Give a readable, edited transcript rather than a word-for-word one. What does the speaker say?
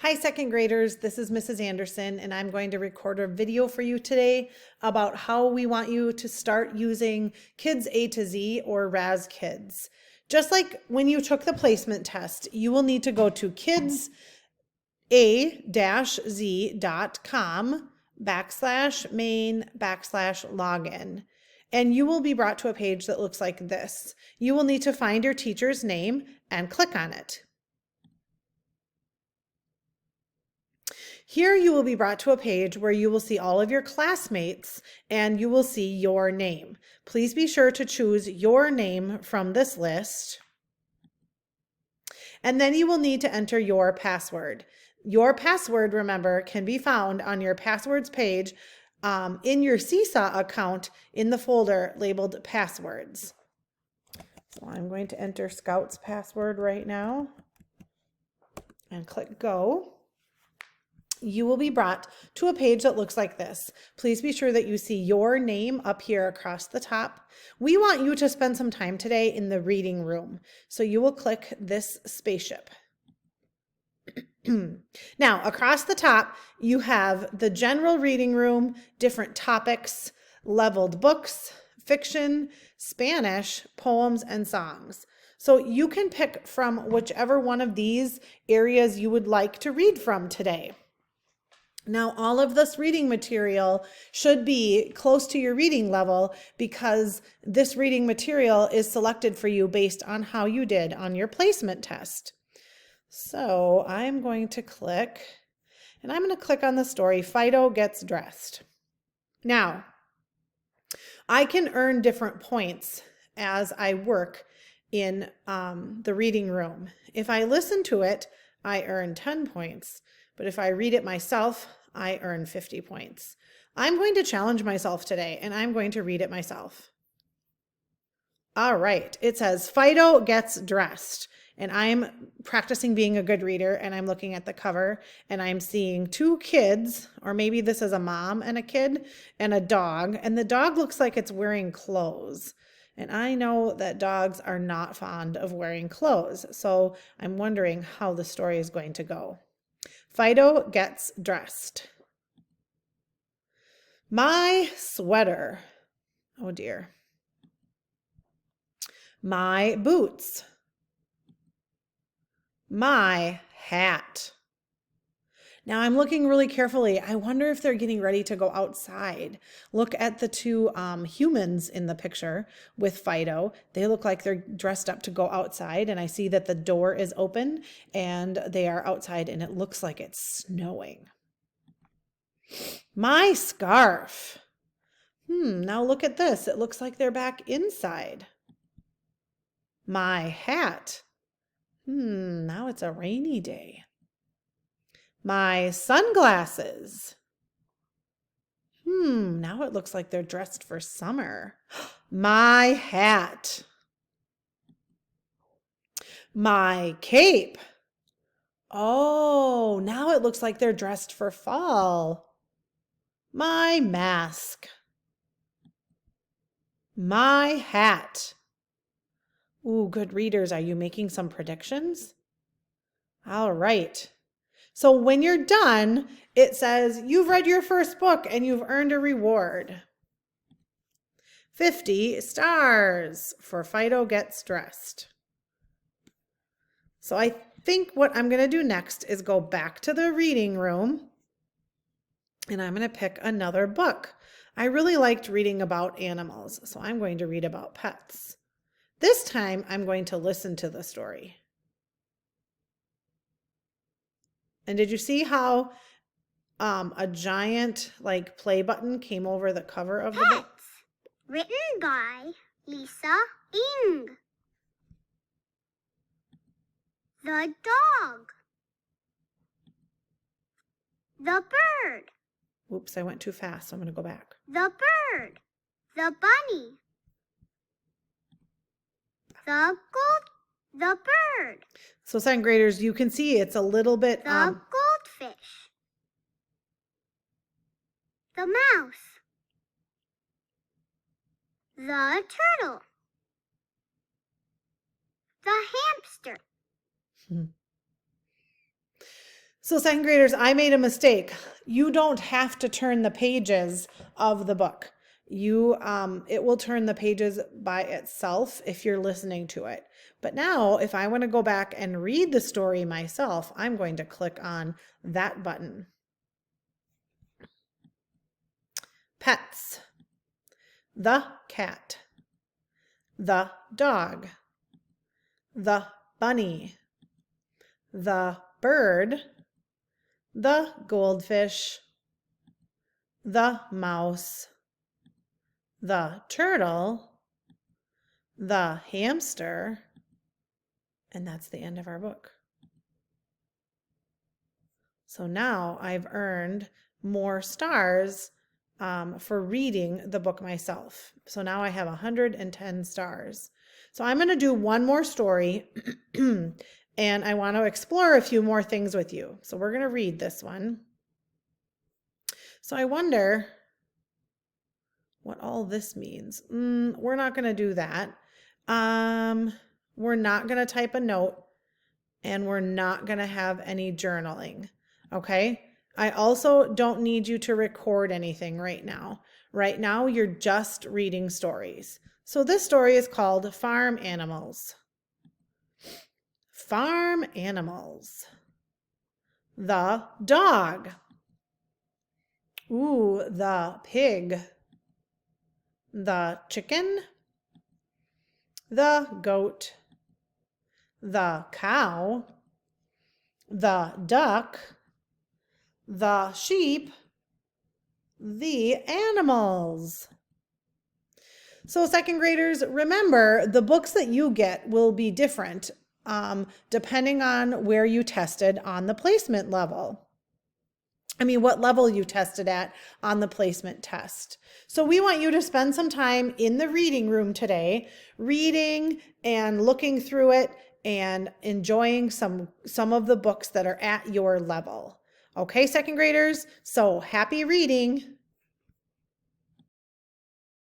Hi, second graders. This is Mrs. Anderson, and I'm going to record a video for you today about how we want you to start using Kids A to Z or RazKids. Just like when you took the placement test, you will need to go to kidsa-z.com/main/login. And you will be brought to a page that looks like this. You will need to find your teacher's name and click on it. Here you will be brought to a page where you will see all of your classmates and you will see your name. Please be sure to choose your name from this list. And then you will need to enter your password. Your password, remember, can be found on your passwords page in your Seesaw account in the folder labeled passwords. So I'm going to enter Scout's password right now and click go. You will be brought to a page that looks like this. Please be sure that you see your name up here across the top. We want you to spend some time today in the reading room. So you will click this spaceship. Now, across the top, you have the general reading room, different topics, leveled books, fiction, Spanish, poems, and songs. So you can pick from whichever one of these areas you would like to read from today. Now, all of this reading material should be close to your reading level because this reading material is selected for you based on how you did on your placement test. So I'm going to click, and I'm going to click on the story, Fido Gets Dressed. Now, I can earn different points as I work in the reading room. If I listen to it, I earn 10 points. But if I read it myself, I earn 50 points. I'm going to challenge myself today, and I'm going to read it myself. All right, it says Fido Gets Dressed, and I'm practicing being a good reader, and I'm looking at the cover, and I'm seeing two kids, or maybe this is a mom and a kid, and a dog, and the dog looks like it's wearing clothes. And I know that dogs are not fond of wearing clothes, so I'm wondering how the story is going to go. Fido gets dressed. My sweater. Oh dear. My boots. My hat. Now I'm looking really carefully. I wonder if they're getting ready to go outside. Look at the two humans in the picture with Fido. They look like they're dressed up to go outside, and I see that the door is open and they are outside, and it looks like it's snowing. My scarf. Now look at this. It looks like they're back inside. My hat. Now it's a rainy day. My sunglasses. Now it looks like they're dressed for summer. My hat. My cape. Oh, now it looks like they're dressed for fall. My mask. My hat. Ooh, good readers, are you making some predictions? All right. So when you're done, it says you've read your first book and you've earned a reward. 50 stars for Fido Gets Dressed. So I think what I'm going to do next is go back to the reading room and I'm going to pick another book. I really liked reading about animals, so I'm going to read about pets. This time I'm going to listen to the story. And did you see how a giant play button came over the cover of the book? Pets, written by Lisa Ing. The dog. The bird. Oops, I went too fast, so I'm going to go back. The bird. The bunny. The bird. So second graders, you can see it's a little bit... The goldfish. The mouse. The turtle. The hamster. So second graders, I made a mistake. You don't have to turn the pages of the book. It will turn the pages by itself if you're listening to it. But now, if I want to go back and read the story myself, I'm going to click on that button. Pets. The cat. The dog. The bunny. The bird. The goldfish. The mouse. The turtle. The hamster. And that's the end of our book. So now I've earned more stars for reading the book myself. So now I have 110 stars. So I'm going to do one more story and I want to explore a few more things with you. So we're going to read this one. So I wonder what all this means. We're not going to do that. We're not going to type a note and we're not going to have any journaling. Okay? I also don't need you to record anything right now. Right now, you're just reading stories. So this story is called Farm Animals. Farm Animals. The dog. Ooh, the pig. The chicken. The goat. The cow. The duck. The sheep, the animals. So second graders, remember the books that you get will be different depending on where you tested on the placement level. What level you tested at on the placement test. So we want you to spend some time in the reading room today, reading and looking through it and enjoying some of the books that are at your level. Okay, second graders, so happy reading.